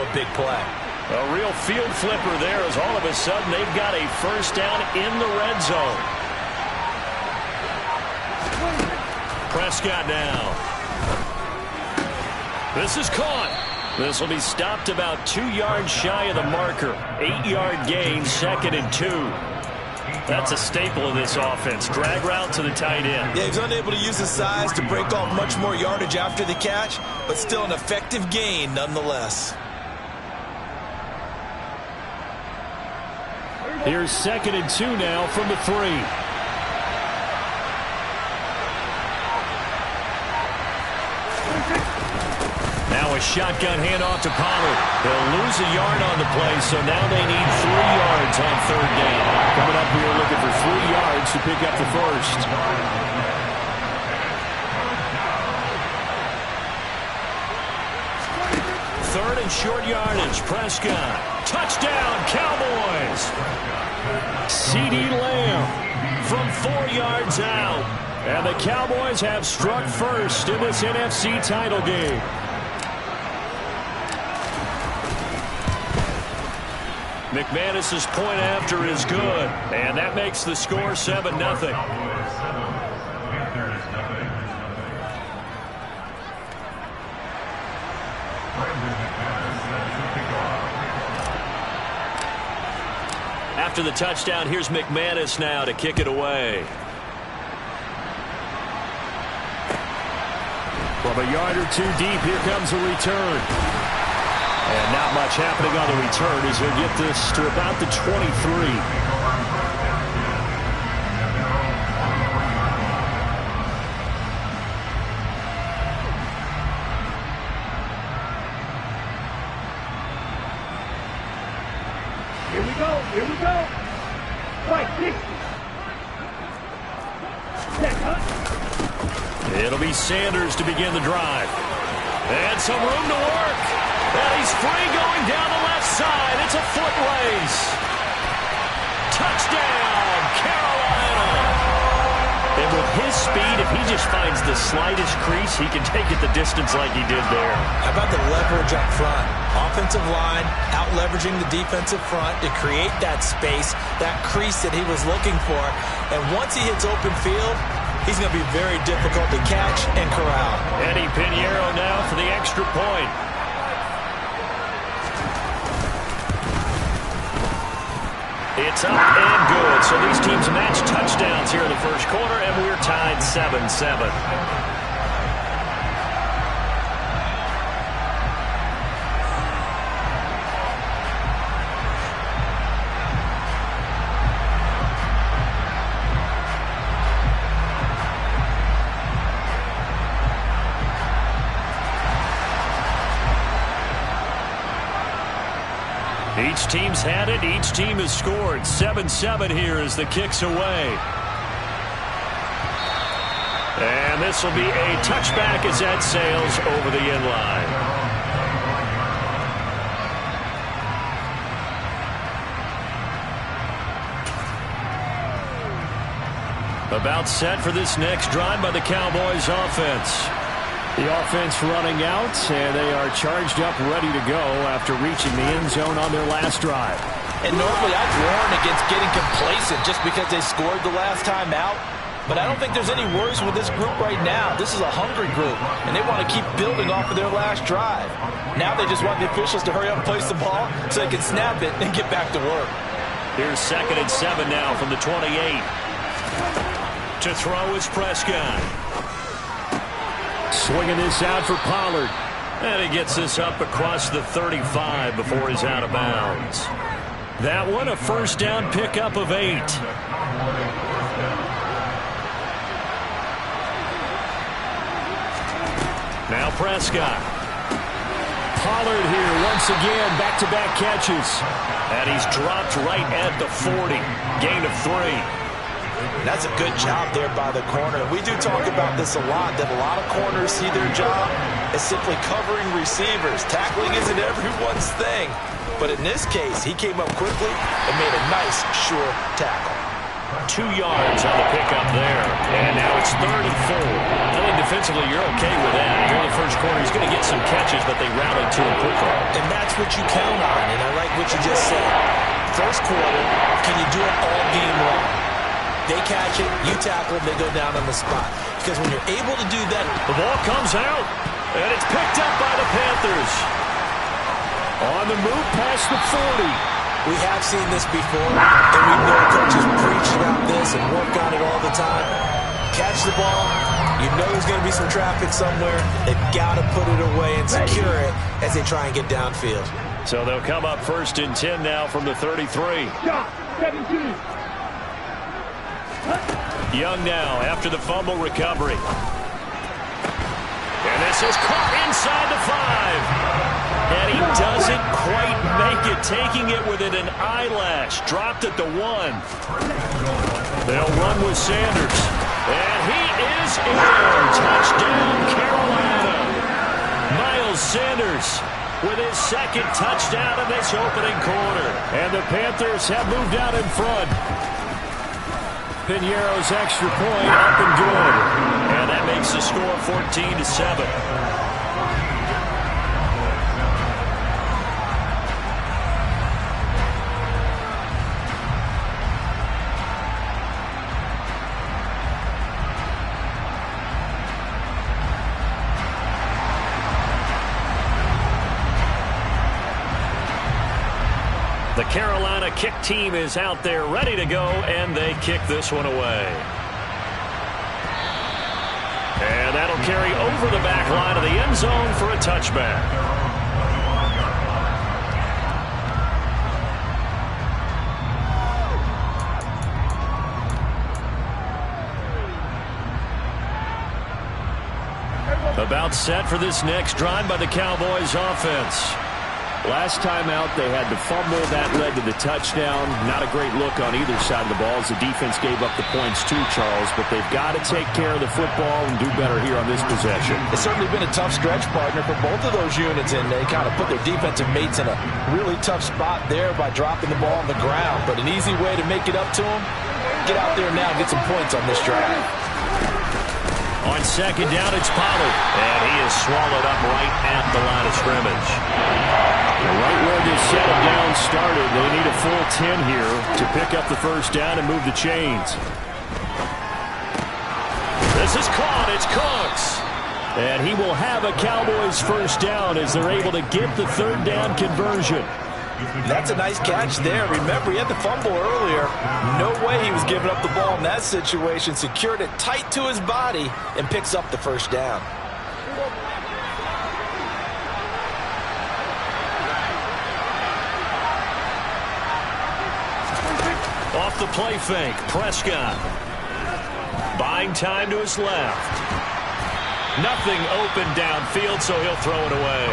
a big play. A real field flipper there as all of a sudden they've got a first down in the red zone. Prescott now. This is caught. This will be stopped about 2 yards shy of the marker. 8-yard gain, 2nd and 2. That's a staple of this offense. Drag route to the tight end. Yeah, he's unable to use his size to break off much more yardage after the catch, but still an effective gain nonetheless. Here's 2nd and 2 now from the 3. Now a shotgun handoff to Pollard. They'll lose a yard on the play, so now they need 3 yards on 3rd down. Coming up here looking for 3 yards to pick up the first. 3rd and short yardage. Prescott. Touchdown, Cowboys. CeeDee Lamb from 4 yards out. And the Cowboys have struck first in this NFC title game. McManus's point after is good, and that makes the score 7-0. After the touchdown, here's McManus now to kick it away. From a yard or 2 deep, here comes a return. And not much happening on the return as he'll get this to about the 23. Here we go. Right, 60. It'll be Sanders to begin the drive. And some room to work. And he's free going down the left side. It's a foot race. Touchdown, Carolina. And with his speed, if he just finds the slightest crease, he can take it the distance like he did there. How about the leverage up front? Offensive line out-leveraging the defensive front to create that space, that crease that he was looking for. And once he hits open field, he's going to be very difficult to catch and corral. Eddie Pinheiro now for the extra point. It's up and good. So these teams match touchdowns here in the first quarter, and we're tied 7-7. Each team's had it. Each team has scored. 7-7 here as the kick's away. And this will be a touchback as that sails over the end line. About set for this next drive by the Cowboys offense. The offense running out, and they are charged up, ready to go after reaching the end zone on their last drive. And normally I'd warn against getting complacent just because they scored the last time out. But I don't think there's any worries with this group right now. This is a hungry group, and they want to keep building off of their last drive. Now they just want the officials to hurry up and place the ball so they can snap it and get back to work. Here's 2nd and 7 now from the 28. To throw is Prescott. Swinging this out for Pollard. And he gets this up across the 35 before he's out of bounds. That one a first down pickup of 8. Now Prescott. Pollard here once again, back-to-back catches. And he's dropped right at the 40. Gain of 3. That's a good job there by the corner. We do talk about this a lot, that a lot of corners see their job as simply covering receivers. Tackling isn't everyone's thing. But in this case, he came up quickly and made a nice, sure tackle. 2 yards on the pickup there. And now it's 3rd and 4. I think defensively you're okay with that. Here in the first quarter, he's going to get some catches, but they rallied to him quickly. And that's what you count on, and I like what you just said. First quarter, can you do it all game long? They catch it, you tackle it, they go down on the spot. Because when you're able to do that... The ball comes out, and it's picked up by the Panthers. On the move past the 40. We have seen this before, and we know coaches preach about this and work on it all the time. Catch the ball, you know there's going to be some traffic somewhere. They've got to put it away and secure it as they try and get downfield. So they'll come up 1st and 10 now from the 33. Stop. 17. Young now after the fumble recovery. And this is caught inside the 5. And he doesn't quite make it, taking it within an eyelash. Dropped at the 1. They'll run with Sanders. And he is in. Touchdown, Carolina. Miles Sanders with his 2nd touchdown in this opening quarter. And the Panthers have moved out in front. Piñeiro's extra point up and good. And that makes the score 14-7. The Carolina kick team is out there ready to go, and they kick this one away. And that'll carry over the back line of the end zone for a touchback. About set for this next drive by the Cowboys offense. Last time out, they had the fumble. That led to the touchdown. Not a great look on either side of the ball as the defense gave up the points too, Charles. But they've got to take care of the football and do better here on this possession. It's certainly been a tough stretch, partner, for both of those units, and they kind of put their defensive mates in a really tough spot there by dropping the ball on the ground. But an easy way to make it up to them, get out there now and get some points on this drive. On 2nd down, it's Pollard. And he is swallowed up right at the line of scrimmage. Right where this set of downs started, they need a full 10 here to pick up the 1st down and move the chains. This is caught. It's Cooks. And he will have a Cowboys 1st down as they're able to get the 3rd down conversion. That's a nice catch there. Remember, he had the fumble earlier. No way he was giving up the ball in that situation. Secured it tight to his body and picks up the 1st down. Off the play fake, Prescott. Buying time to his left. Nothing open downfield, so he'll throw it away.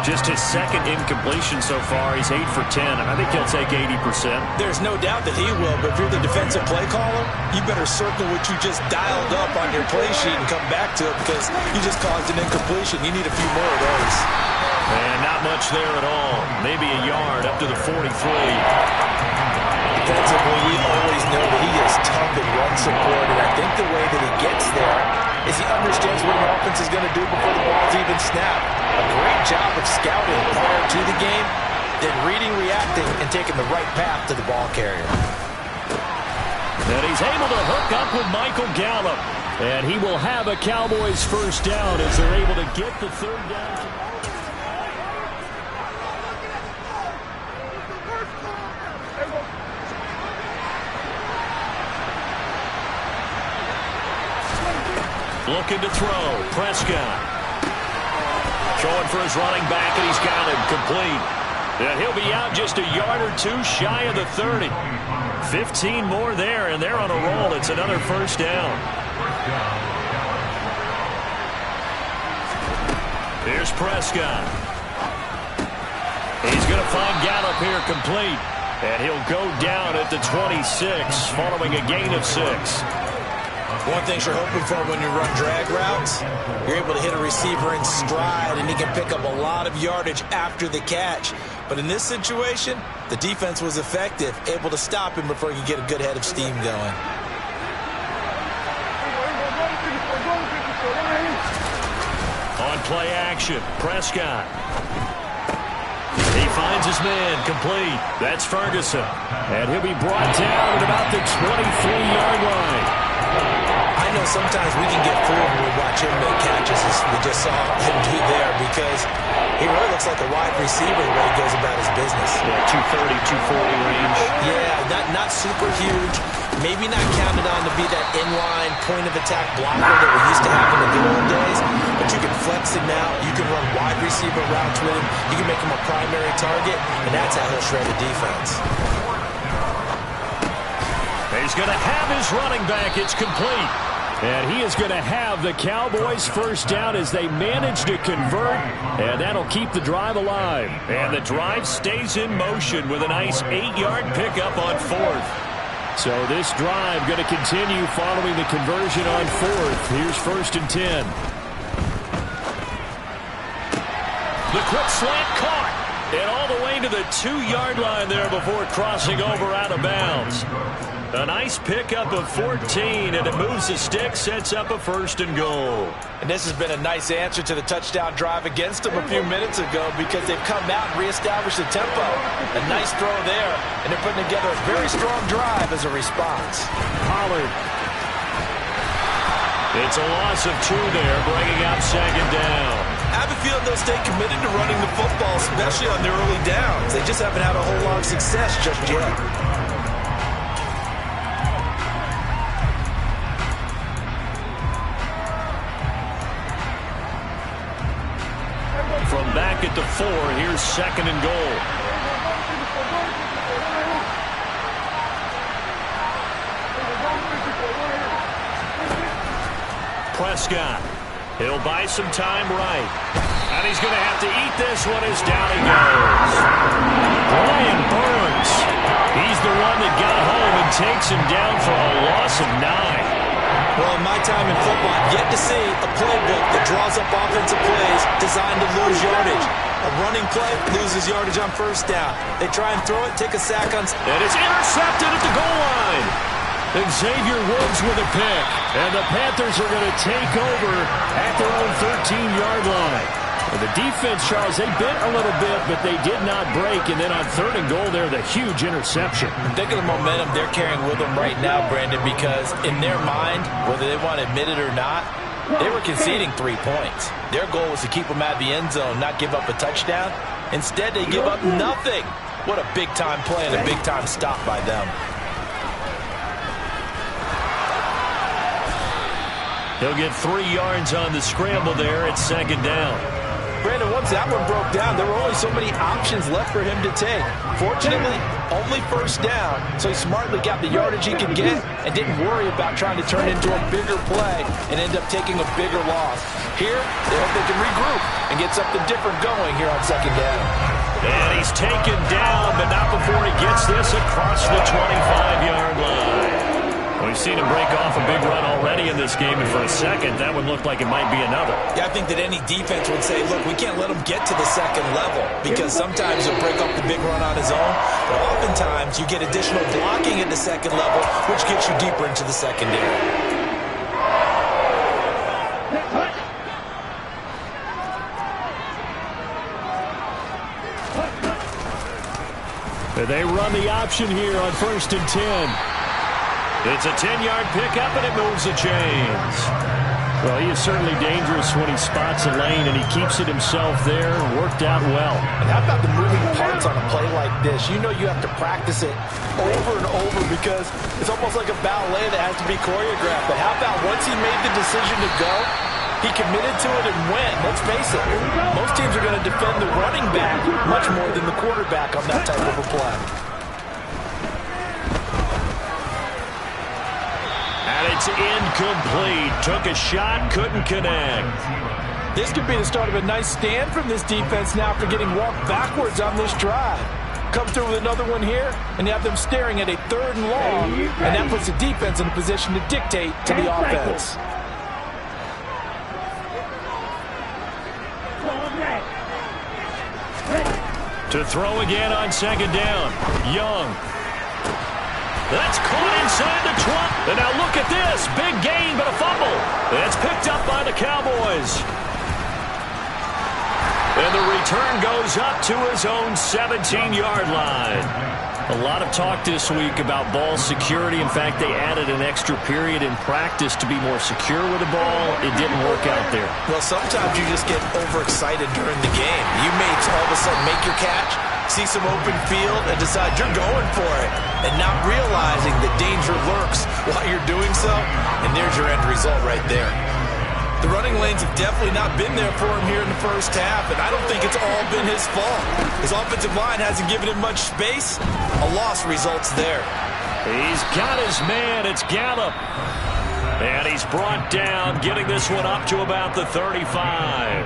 Just his 2nd incompletion so far. He's 8 for 10. I think he'll take 80%. There's no doubt that he will, but if you're the defensive play caller, you better circle what you just dialed up on your play sheet and come back to it because you just caused an incompletion. You need a few more of those. And not much there at all. Maybe a yard up to the 43. Defensively, we always know that he is tough in run support, and I think the way that he gets there is he understands what an offense is going to do before the ball's even snapped. A great job of scouting prior to the game, then reading, reacting, and taking the right path to the ball carrier. And he's able to hook up with Michael Gallup. And he will have a Cowboys 1st down as they're able to get the 3rd down. Looking to throw. Prescott. Throwing for his running back, and he's got him complete. And he'll be out just a yard or 2 shy of the 30. 15 more there, and they're on a roll. It's another 1st down. Here's Prescott. He's going to find Gallup here complete. And he'll go down at the 26 following a gain of 6. One thing you're hoping for when you run drag routes, you're able to hit a receiver in stride, and he can pick up a lot of yardage after the catch. But in this situation, the defense was effective, able to stop him before he could get a good head of steam going. On play action, Prescott. He finds his man, complete. That's Ferguson. And he'll be brought down at about the 23-yard line. I know sometimes we can get fooled when we watch him make catches, as we just saw him do there, because he really looks like a wide receiver the way he goes about his business. Yeah, 230, 240 range. Yeah, not super huge. Maybe not counted on to be that inline point-of-attack blocker that we used to have in the good old days, but you can flex him out. You can run wide receiver routes with him. You can make him a primary target, and that's how he'll shred the defense. He's going to have his running back. It's complete. And he is going to have the Cowboys first down as they manage to convert, and that'll keep the drive alive. And the drive stays in motion with a nice 8-yard pickup on fourth. So this drive going to continue following the conversion on fourth. Here's 1st and 10. The quick slant caught. And all the way to the 2-yard line there before crossing over out of bounds. A nice pickup of 14, and it moves the stick, sets up a 1st and goal. And this has been a nice answer to the touchdown drive against them a few minutes ago, because they've come out and reestablished the tempo. A nice throw there, and they're putting together a very strong drive as a response. Pollard. It's a loss of 2 there, bringing out 2nd down. I have a feeling they'll stay committed to running the football, especially on their early downs. They just haven't had a whole lot of success just yet. From back at the 4, here's 2nd and goal. Prescott. He'll buy some time right. And he's going to have to eat this one as down he goes. Brian Burns. He's the one that got home and takes him down for a loss of 9. Well, in my time in football, I've yet to see a playbook that draws up offensive plays designed to lose yardage. A running play loses yardage on 1st down. They try and throw it, take a sack on... And it's intercepted at the goal line. Xavier Woods with a pick. And the Panthers are going to take over at their own 13-yard line. And the defense, Charles, they bit a little bit, but they did not break. And then on 3rd and goal there, the huge interception. Think of the momentum they're carrying with them right now, Brandon, because in their mind, whether they want to admit it or not, they were conceding 3 points. Their goal was to keep them out of the end zone, not give up a touchdown. Instead, they give up nothing. What a big-time play and a big-time stop by them. He'll get 3 yards on the scramble there at 2nd down. Brandon, once that one broke down, there were only so many options left for him to take. Fortunately, only 1st down, so he smartly got the yardage he could get and didn't worry about trying to turn it into a bigger play and end up taking a bigger loss. Here, they hope they can regroup and get something different going here on 2nd down. And he's taken down, but not before he gets this across the 25-yard line. We've seen him break off a big run already in this game, and for a second, that one looked like it might be another. Yeah, I think that any defense would say, look, we can't let him get to the 2nd level, because sometimes he'll break off the big run on his own, but oftentimes you get additional blocking at the 2nd level, which gets you deeper into the secondary. They run the option here on 1st and 10. It's a 10-yard pickup, and it moves the chains. Well, he is certainly dangerous when he spots a lane, and he keeps it himself there. Worked out well. And how about the moving parts on a play like this? You know you have to practice it over and over because it's almost like a ballet that has to be choreographed. But how about once he made the decision to go, he committed to it and went. Let's face it, most teams are going to defend the running back much more than the quarterback on that type of a play. And it's incomplete. Took a shot, couldn't connect. This could be the start of a nice stand from this defense now after getting walked backwards on this drive. Come through with another one here, and you have them staring at a 3rd and long, and that puts the defense in a position to dictate to the offense. To throw again on second down. Young. That's caught inside the 20. And now look at this. Big gain, but a fumble. It's picked up by the Cowboys. And the return goes up to his own 17-yard line. A lot of talk this week about ball security. In fact, they added an extra period in practice to be more secure with the ball. It didn't work out there. Well, sometimes you just get overexcited during the game. You may all of a sudden make your catch, see some open field, and decide you're going for it, and not realizing that danger lurks while you're doing so, and there's your end result right there. The running lanes have definitely not been there for him here in the first half, and I don't think it's all been his fault. His offensive line hasn't given him much space. A loss results there. He's got his man. It's Gallup. And he's brought down, getting this one up to about the 35.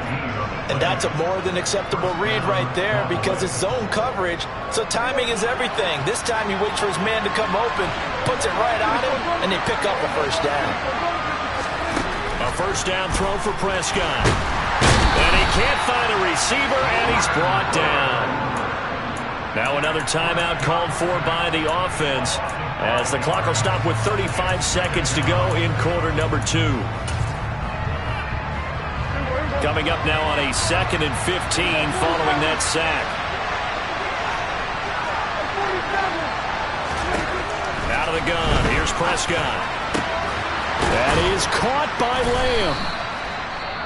And that's a more than acceptable read right there because it's zone coverage, so timing is everything. This time he waits for his man to come open, puts it right on him, and they pick up a first down. A first down throw for Prescott. And he can't find a receiver, and he's brought down. Now another timeout called for by the offense as the clock will stop with 35 seconds to go in quarter number 2. Coming up now on a 2nd and 15 following that sack. Out of the gun, here's Prescott. That is caught by Lamb.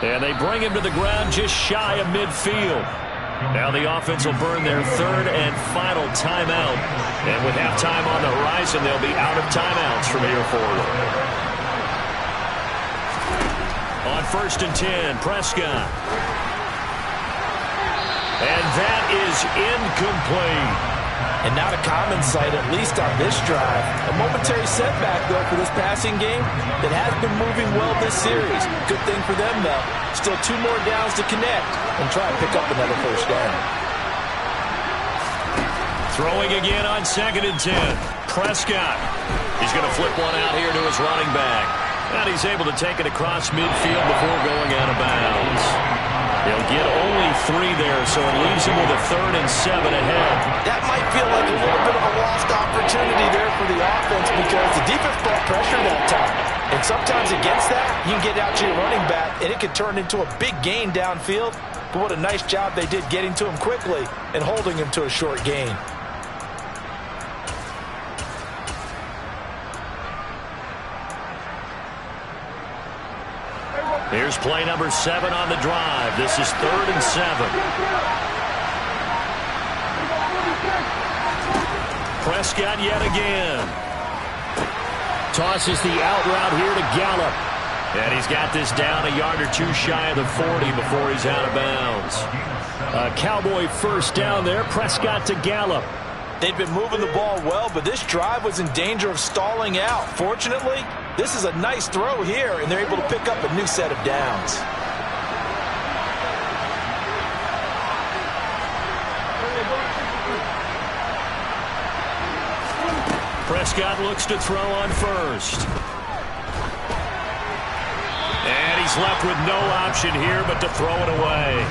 And they bring him to the ground just shy of midfield. Now the offense will burn their 3rd and final timeout. And with halftime on the horizon, they'll be out of timeouts from here forward. On 1st and 10, Prescott. And that is incomplete. And not a common sight, at least on this drive. A momentary setback, though, for this passing game that has been moving well this series. Good thing for them, though. Still 2 more downs to connect and try and pick up another first down. Throwing again on 2nd and 10. Prescott. He's going to flip one out here to his running back. And he's able to take it across midfield before going out of bounds. He'll get only 3 there, so it leaves him with a 3rd and 7 ahead. That might feel like a little bit of a lost opportunity there for the offense because the defense brought pressure that time. And sometimes against that, you can get out to your running back, and it can turn into a big gain downfield. But what a nice job they did getting to him quickly and holding him to a short gain. Here's play number 7 on the drive. This is 3rd and 7. Prescott yet again. Tosses the out route here to Gallup. And he's got this down a yard or 2 shy of the 40 before he's out of bounds. A Cowboy first down there. Prescott to Gallup. They've been moving the ball well, but this drive was in danger of stalling out. Fortunately, this is a nice throw here, and they're able to pick up a new set of downs. Prescott looks to throw on first. And he's left with no option here but to throw it away.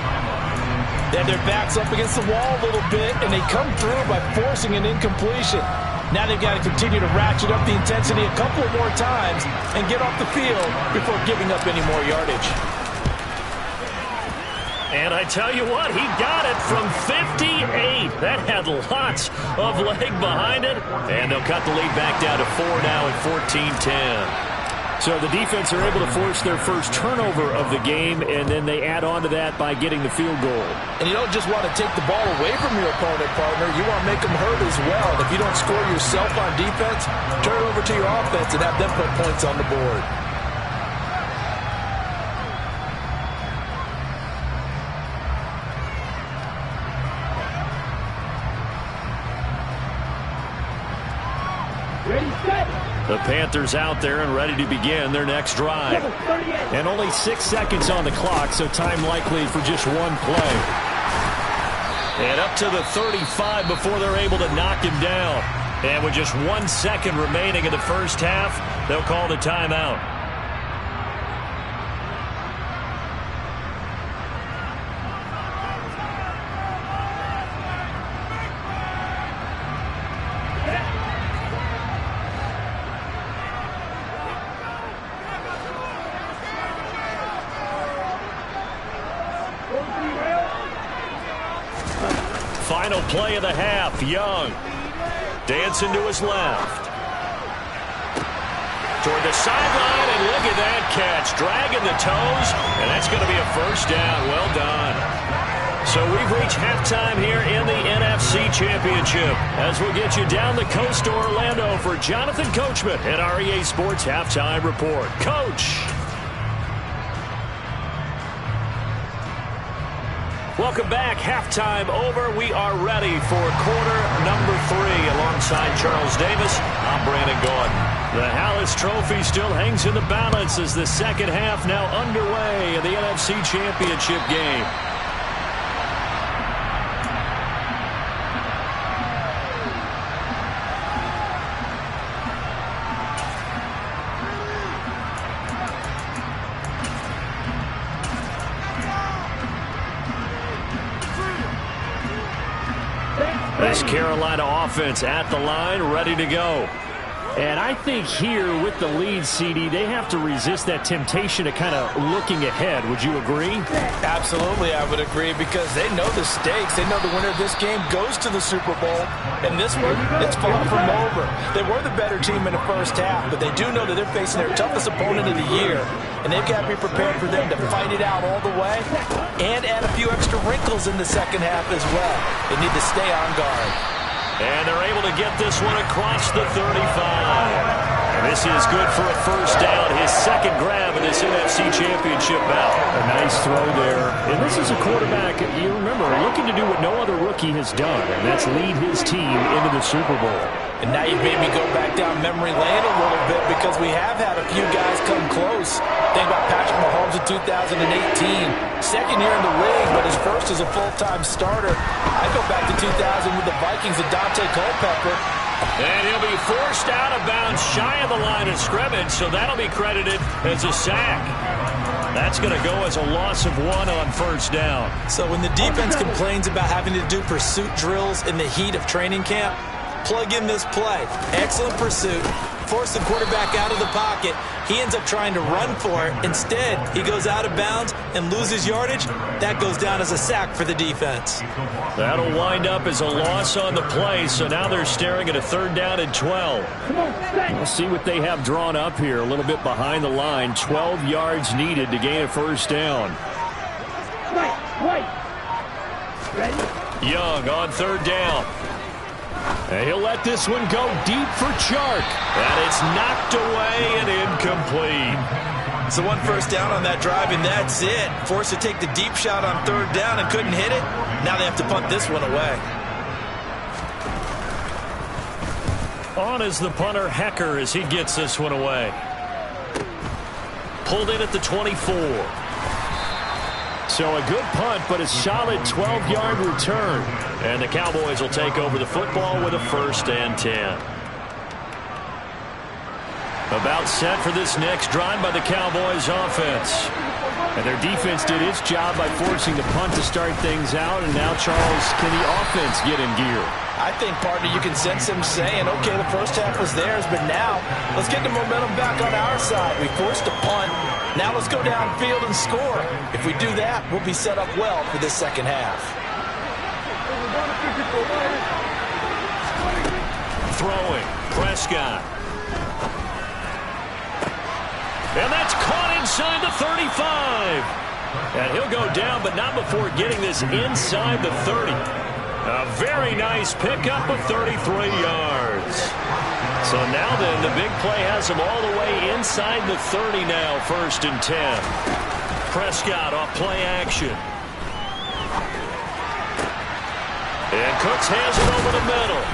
Then their backs up against the wall a little bit, and they come through by forcing an incompletion. Now they've got to continue to ratchet up the intensity a couple more times and get off the field before giving up any more yardage. And I tell you what, he got it from 58. That had lots of leg behind it. And they'll cut the lead back down to 4 now at 14-10. So the defense are able to force their first turnover of the game, and then they add on to that by getting the field goal. And you don't just want to take the ball away from your opponent, partner. You want to make them hurt as well. And if you don't score yourself on defense, turn it over to your offense and have them put points on the board. The Panthers out there and ready to begin their next drive. And only 6 seconds on the clock, so time likely for just one play. And up to the 35 before they're able to knock him down. And with just 1 second remaining in the first half, they'll call the timeout. final play of the half. Young dancing to his left. Toward the sideline, and look at that catch. Dragging the toes, and that's going to be a first down. Well done. So we've reached halftime here in the NFC Championship as we'll get you down the coast to Orlando for Jonathan Coachman at our EA Sports Halftime Report. Coach. Welcome back. Halftime over. We are ready for quarter number 3. Alongside Charles Davis, I'm Brandon Gordon. The Hallis Trophy still hangs in the balance as the second half now underway in the NFC Championship game. This Carolina offense at the line, ready to go. And I think here with the lead, CD, they have to resist that temptation of kind of looking ahead. Would you agree? Absolutely, I would agree, because they know the stakes. They know the winner of this game goes to the Super Bowl. And this one, it's far from over. They were the better team in the first half, but they do know that they're facing their toughest opponent of the year. And they've got to be prepared for them to fight it out all the way and add a few extra wrinkles in the second half as well. They need to stay on guard. And they're able to get this one across the 35. And this is good for a first down. His second grab in this NFC Championship bout. A nice throw there. And this is a quarterback, you remember, looking to do what no other rookie has done, and that's lead his team into the Super Bowl. And now you've made me go back down memory lane a little bit, because we have had a few guys come close. Think about Patrick Mahomes in 2018. Second year in the league, but his first as a full-time starter. I go back to 2000 with the Vikings and Dante Culpepper. And he'll be forced out of bounds shy of the line of scrimmage, so that'll be credited as a sack. That's going to go as a loss of 1 on first down. So when the defense complains about having to do pursuit drills in the heat of training camp, plug in this play. Excellent pursuit. Force the quarterback out of the pocket. He ends up trying to run for it. Instead, he goes out of bounds and loses yardage. That goes down as a sack for the defense. That'll wind up as a loss on the play, so now they're staring at a 3rd down and 12. We'll see what they have drawn up here. A little bit behind the line. 12 yards needed to gain a first down. Young on 3rd down. And he'll let this one go deep for Chark. And it's knocked away and incomplete. So 1 first down on that drive, and that's it. Forced to take the deep shot on 3rd down and couldn't hit it. Now they have to punt this one away. On is the punter, Hecker, as he gets this one away. Pulled in at the 24. So a good punt, but a solid 12-yard return. And the Cowboys will take over the football with a 1st and 10. About set for this next drive by the Cowboys offense. And their defense did its job by forcing the punt to start things out. And now, Charles, can the offense get in gear? I think, partner, you can sense them saying, okay, the first half was theirs, but now let's get the momentum back on our side. We forced a punt. Now let's go downfield and score. If we do that, we'll be set up well for this second half. Throwing, Prescott. And that's caught inside the 35. And he'll go down, but not before getting this inside the 30. A very nice pickup of 33 yards. So now then, the big play has him all the way inside the 30 now, 1st and 10. Prescott off play action. And Cooks has it over the middle.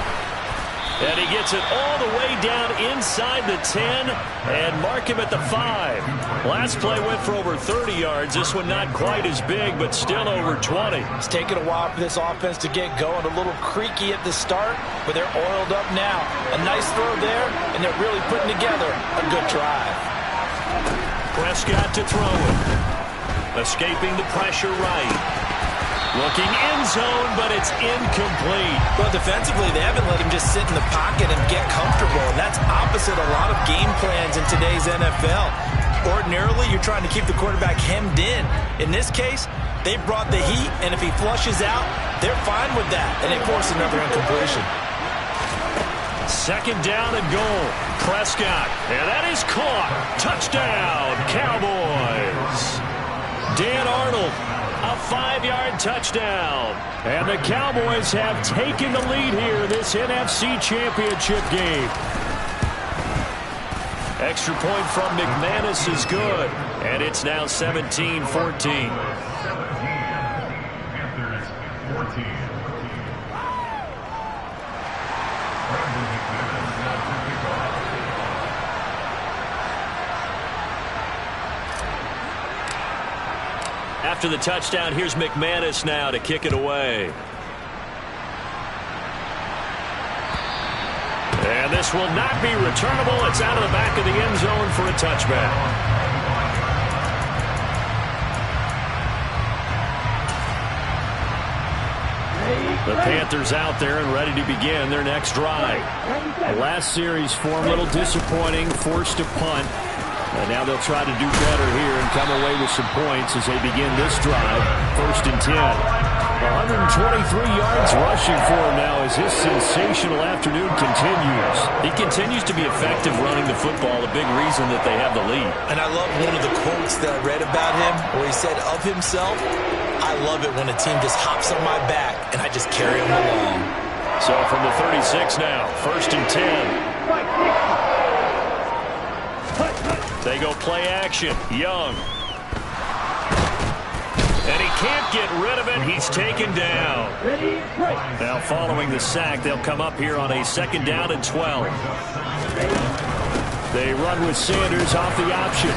And he gets it all the way down inside the 10 and mark him at the 5. Last play went for over 30 yards. This one not quite as big, but still over 20. It's taken a while for this offense to get going. A little creaky at the start, but they're oiled up now. A nice throw there, and they're really putting together a good drive. Prescott to throw it. Escaping the pressure right. Looking end zone, but it's incomplete. Well, defensively, they haven't let him just sit in the pocket and get comfortable. And that's opposite a lot of game plans in today's NFL. Ordinarily, you're trying to keep the quarterback hemmed in. In this case, they brought the heat, and if he flushes out, they're fine with that, and they force another incompletion. Second down and goal. Prescott, and that is caught. Touchdown, Cowboys. Dan Arnold, a 5-yard touchdown. And the Cowboys have taken the lead here in this NFC Championship game. Extra point from McManus is good, and it's now 17-14. After the touchdown, here's McManus now to kick it away. And this will not be returnable. It's out of the back of the end zone for a touchback. The Panthers out there and ready to begin their next drive. The last series form a little disappointing, forced a punt. And now they'll try to do better here and come away with some points as they begin this drive. 1st and 10. 123 yards rushing for him now as his sensational afternoon continues. He continues to be effective running the football, a big reason that they have the lead. And I love one of the quotes that I read about him where he said of himself, I love it when a team just hops on my back and I just carry them along. So from the 36 now, 1st and 10. They go play action. Young. And he can't get rid of it. He's taken down. Now following the sack, they'll come up here on a 2nd down and 12. They run with Sanders off the option.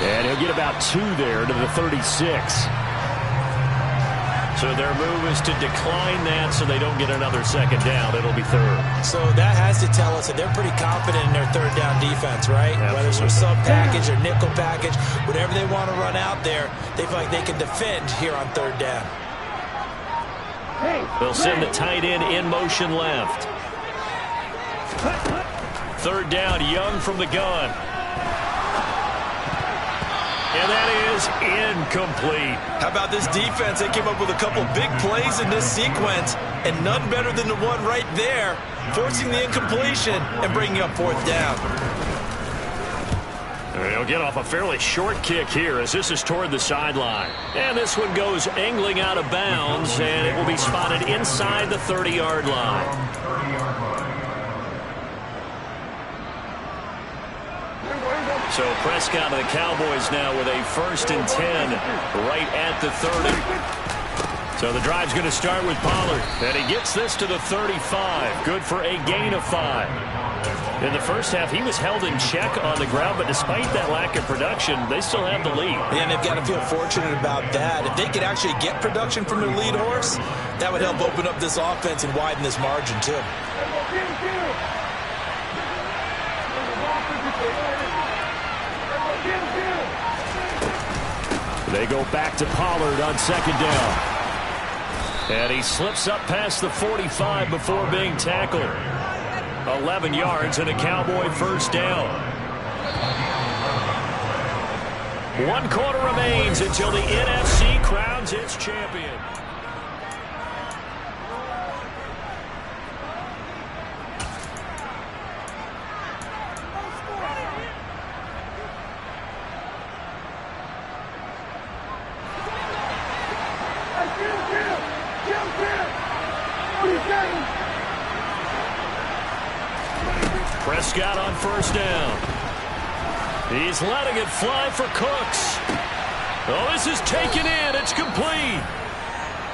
And he'll get about 2 there to the 36. So their move is to decline that so they don't get another 2nd down. It'll be 3rd. So that has to tell us that they're pretty confident in their 3rd down defense, right? Absolutely. Whether it's a sub package or nickel package, whatever they want to run out there, they feel like they can defend here on 3rd down. They'll send the tight end in motion left. 3rd down, Young from the gun. And that is incomplete. How about this defense? They came up with a couple big plays in this sequence, and none better than the one right there, forcing the incompletion and bringing up 4th down. They'll get off a fairly short kick here as this is toward the sideline. And this one goes angling out of bounds, and it will be spotted inside the 30-yard line. So Prescott and the Cowboys now with a 1st and 10 right at the 30. So the drive's going to start with Pollard. And he gets this to the 35. Good for a gain of 5. In the first half, he was held in check on the ground, but despite that lack of production, they still have the lead. And they've got to feel fortunate about that. If they could actually get production from their lead horse, that would help open up this offense and widen this margin, too. They go back to Pollard on 2nd down. And he slips up past the 45 before being tackled. 11 yards and a Cowboy 1st down. 1 quarter remains until the NFC crowns its champion. Prescott on 1st down. He's letting it fly for Cooks. Oh, this is taken in. It's complete.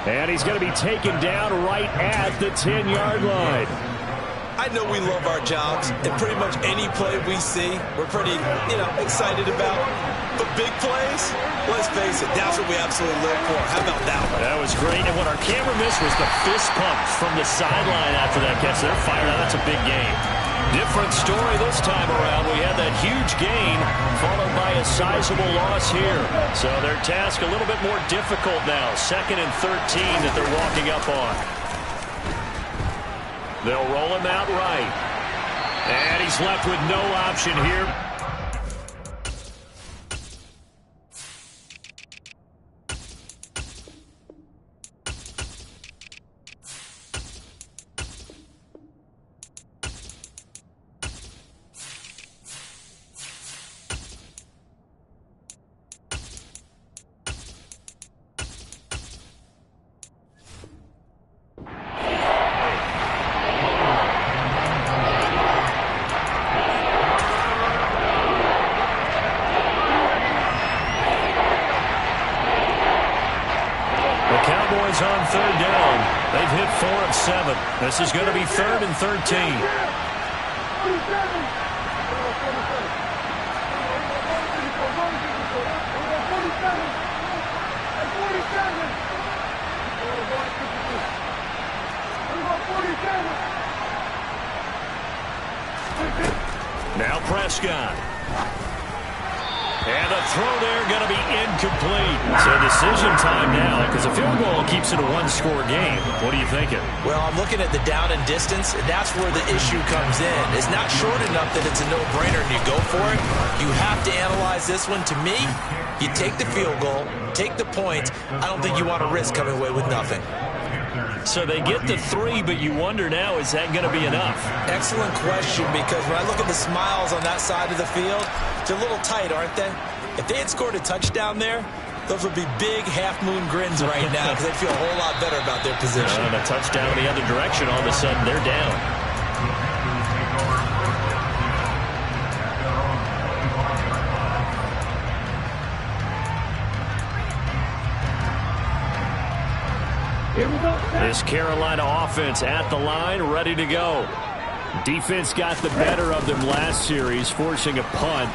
And he's going to be taken down right at the 10-yard line. I know we love our jobs, and pretty much any play we see, we're pretty, excited about. But big plays, let's face it, that's what we absolutely live for. How about that one? That was great, and what our camera missed was the fist pump from the sideline after that catch. They're fired out. That's a big game. Different story this time around. We had that huge gain followed by a sizable loss here. So their task a little bit more difficult now. 2nd and 13 that they're walking up on. They'll roll him out right. And he's left with no option here. 7. This is going to be 3rd and 13. Now Prescott. And the throw there going to be incomplete. So decision time now because a field goal keeps it a one-score game. What are you thinking? Well, I'm looking at the down and distance, and that's where the issue comes in. It's not short enough that it's a no-brainer and you go for it. You have to analyze this one. To me, you take the field goal, take the point. I don't think you want to risk coming away with nothing. So they get the 3, but you wonder now, is that going to be enough? Excellent question, because when I look at the smiles on that side of the field, they're a little tight, aren't they? If they had scored a touchdown there, those would be big half-moon grins right now because they'd feel a whole lot better about their position. And a touchdown the other direction, all of a sudden they're down. This Carolina offense at the line, ready to go. Defense got the better of them last series, forcing a punt.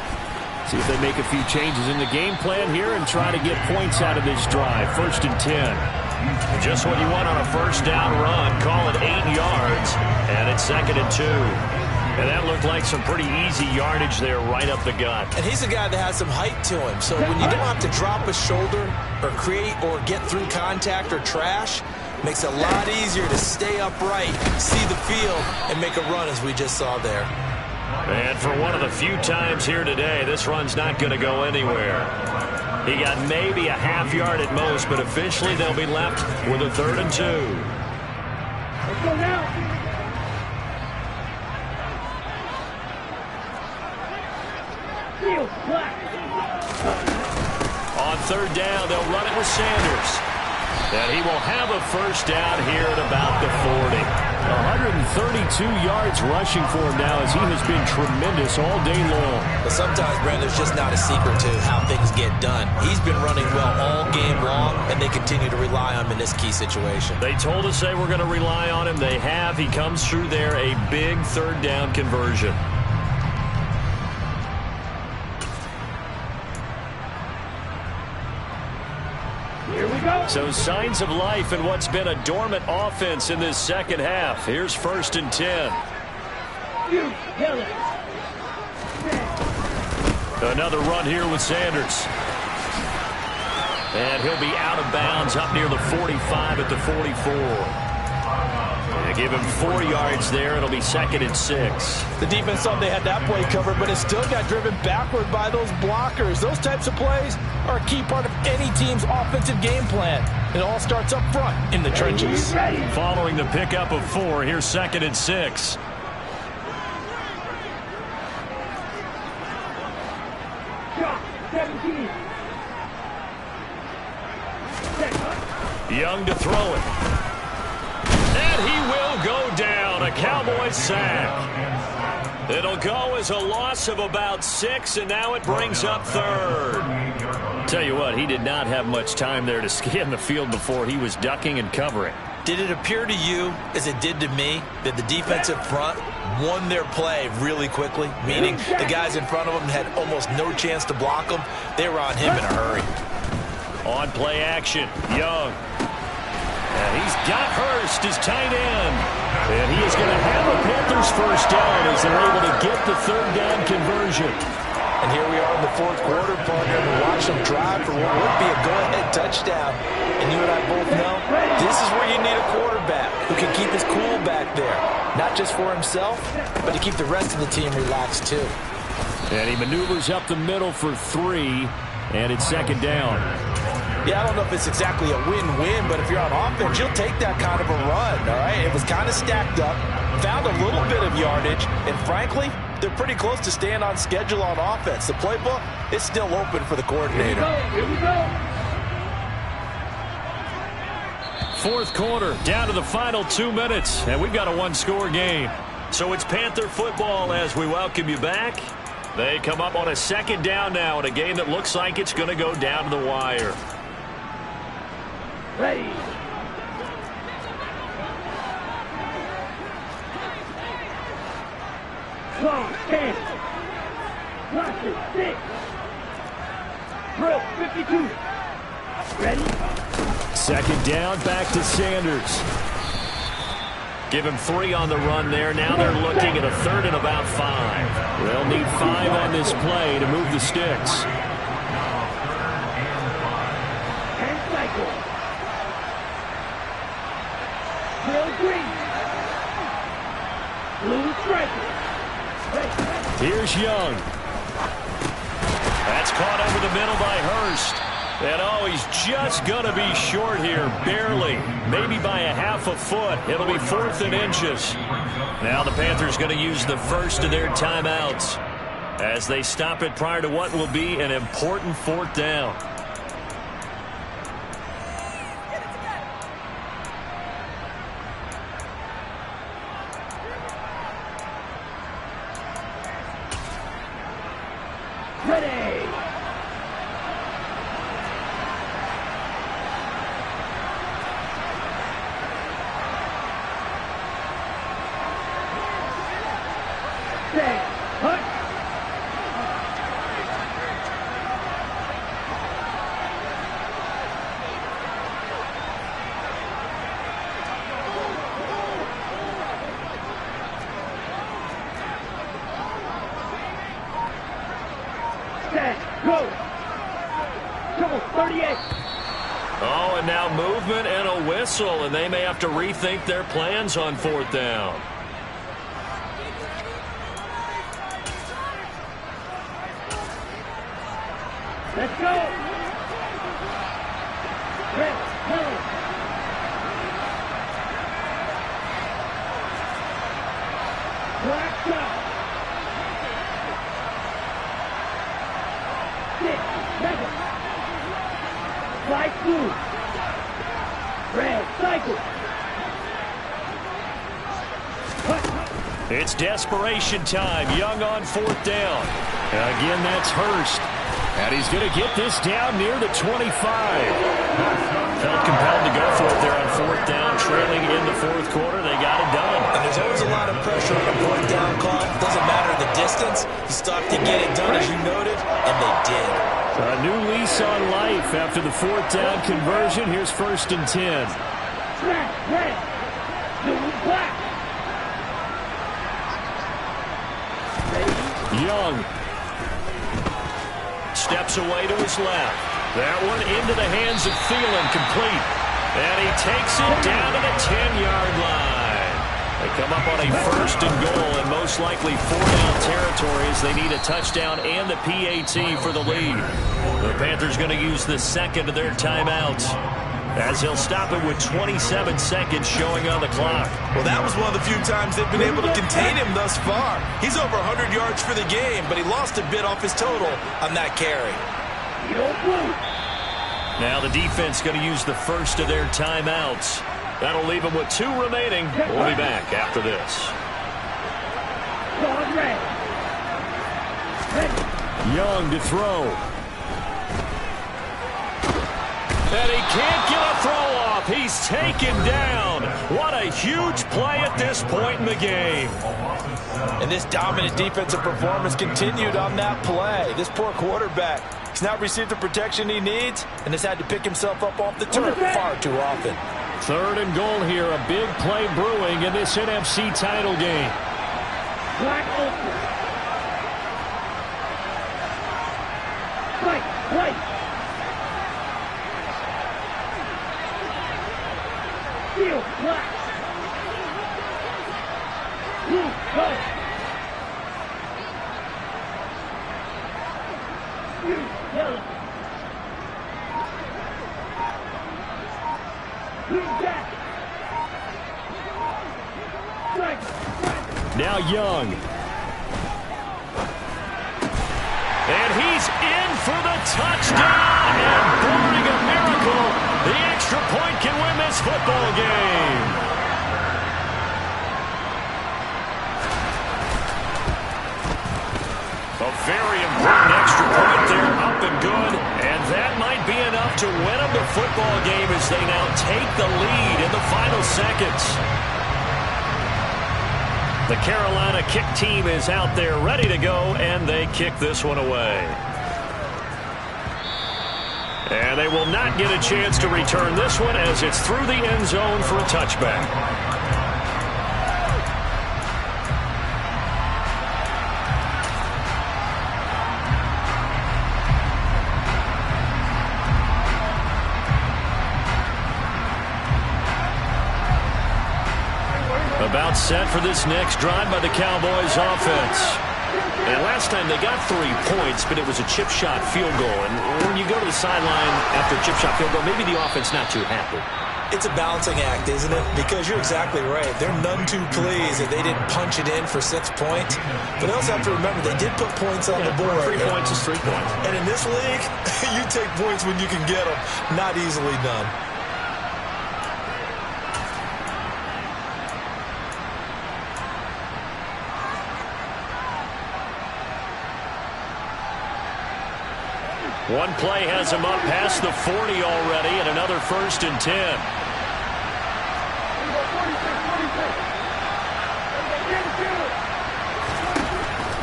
See if they make a few changes in the game plan here and try to get points out of this drive. 1st and 10. Just what you want on a first down run. Call it 8 yards, and it's 2nd and 2. And that looked like some pretty easy yardage there right up the gut. And he's a guy that has some height to him. So when you don't have to drop a shoulder or create or get through contact or trash, makes it a lot easier to stay upright, see the field, and make a run as we just saw there. And for one of the few times here today, this run's not going to go anywhere. He got maybe a half yard at most, but officially they'll be left with a 3rd and 2. Let's go now. On 3rd down, they'll run it with Sanders. And he will have a first down here at about the 40. 132 yards rushing for him now as he has been tremendous all day long. But sometimes, Brandon, there's just not a secret to how things get done. He's been running well all game long, and they continue to rely on him in this key situation. They told us they were going to rely on him. They have. He comes through there, a big 3rd down conversion. So signs of life in what's been a dormant offense in this second half. Here's 1st and 10. Another run here with Sanders. And he'll be out of bounds up near the 45 at the 44. They give him 4 yards there. It'll be 2nd and 6. The defense thought they had that play covered, but it still got driven backward by those blockers. Those types of plays are a key part of any team's offensive game plan. It all starts up front in the trenches. Following the pickup of 4, here's 2nd and 6. Young to throw it. And he will go down. A Cowboys sack. It'll go as a loss of about 6, and now it brings up 3rd. Tell you what, he did not have much time there to scan the field before he was ducking and covering. Did it appear to you, as it did to me, that the defensive front won their play really quickly? Meaning the guys in front of them had almost no chance to block them. They were on him in a hurry. On play action, Young. And he's got Hurst, his tight end. And he is going to have a Panthers first down as they're able to get the 3rd down conversion. And here we are in the 4th quarter, partner, and watch them drive for what would be a go-ahead touchdown. And you and I both know this is where you need a quarterback who can keep his cool back there. Not just for himself, but to keep the rest of the team relaxed too. And he maneuvers up the middle for 3, and it's 2nd down. Yeah, I don't know if it's exactly a win-win, but if you're on offense, you'll take that kind of a run, all right? It was kind of stacked up, found a little bit of yardage, and frankly, they're pretty close to staying on schedule on offense. The playbook is still open for the coordinator. Here we go. 4th quarter, down to the final 2 minutes, and we've got a one-score game. So it's Panther football as we welcome you back. They come up on a 2nd down now in a game that looks like it's going to go down to the wire. Ready. Long, 10. Cluster, 6. Drill, 52. Ready? Second down, back to Sanders. Give him 3 on the run there. Now they're looking at a 3rd and about 5. They'll need 5 on this play to move the sticks. And cycle. Drill green. Blue striker. Here's Young. That's caught over the middle by Hurst. And oh, he's just going to be short here, barely. Maybe by a half a foot. It'll be 4th and inches. Now the Panthers going to use the first of their timeouts as they stop it prior to what will be an important 4th down. Ready. Set. Hut. Set. Go. Triple 38. Oh, and now movement and a whistle, and they may have to rethink their plans on 4th down. Let's go. Red. Hill. Black shot. 6, 7. Light blue. Red cycle. It's desperation time. Young on 4th down. Again, that's Hurst. And he's going to get this down near the 25. Felt compelled to go for it there on 4th down, trailing in the 4th quarter. They got it done. And there's always a lot of pressure on a 4th down call. It doesn't matter the distance. You stop to get it done, as you noted, and they did. A new lease on life after the 4th down conversion. Here's 1st and 10. Black. Red. Blue. Black. Young steps away to his left. That one into the hands of Thielen, complete. And he takes it down to the 10-yard line. They come up on a 1st and goal, and most likely 4-down territory as they need a touchdown and the PAT for the lead. The Panthers going to use the 2nd of their timeouts, as he'll stop it with 27 seconds showing on the clock. Well, that was one of the few times they've been able to contain him thus far. He's over 100 yards for the game, but he lost a bit off his total on that carry. Now the defense going to use the 1st of their timeouts. That'll leave them with 2 remaining. We'll be back after this. Young to throw. And he can't get a throw off. He's taken down. What a huge play at this point in the game. And this dominant defensive performance continued on that play. This poor quarterback, he's not received the protection he needs and has had to pick himself up off the turf far too often. 3rd and goal here. A big play brewing in this NFC title game. Black open. White. Steel. Black. Blue. White. Blue. Yellow. Blue. Jack. Black. Now Young. And he's in for the touchdown. And barring a miracle, the extra point can win this football game. A very important extra point there, up and good. And that might be enough to win them the football game as they now take the lead in the final seconds. The Carolina kick team is out there ready to go, and they kick this one away. And they will not get a chance to return this one as it's through the end zone for a touchback. About set for this next drive by the Cowboys offense. And last time they got 3 points, but it was a chip shot field goal. And when you go to the sideline after a chip shot field goal, maybe the offense not too happy. It's a balancing act, isn't it? Because you're exactly right. They're none too pleased that they didn't punch it in for 6 points. But they also have to remember they did put points on the board. 3 points is 3 points. And in this league, you take points when you can get them. Not easily done. One play has him up past the 40 already, and another 1st and 10.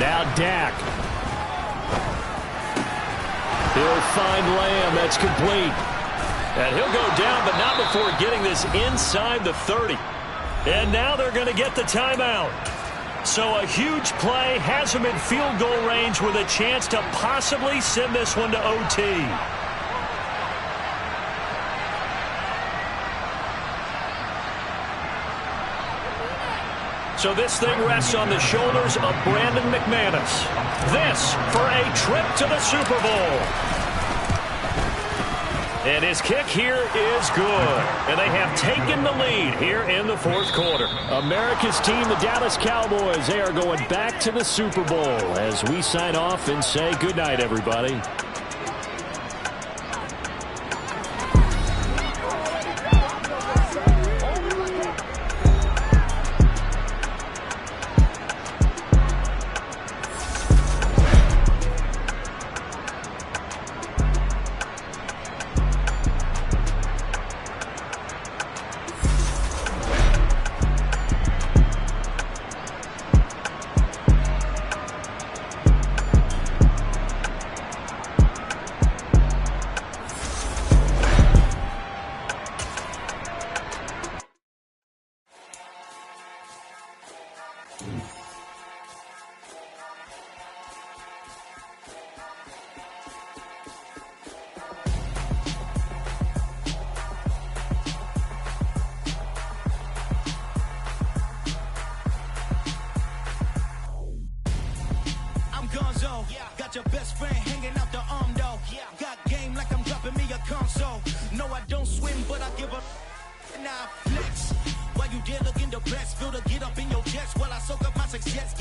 Now Dak. He'll find Lamb. That's complete. And he'll go down, but not before getting this inside the 30. And now they're going to get the timeout. So a huge play has him in field goal range with a chance to possibly send this one to OT. So this thing rests on the shoulders of Brandon McManus. This for a trip to the Super Bowl. And his kick here is good. And they have taken the lead here in the 4th quarter. America's team, the Dallas Cowboys, they are going back to the Super Bowl as we sign off and say goodnight, everybody. Got your best friend hanging out the arm though. Got game like I'm dropping me a console. No, I don't swim, but I give up. Now flex. While you there looking the best, feel to get up in your chest while I soak up my success.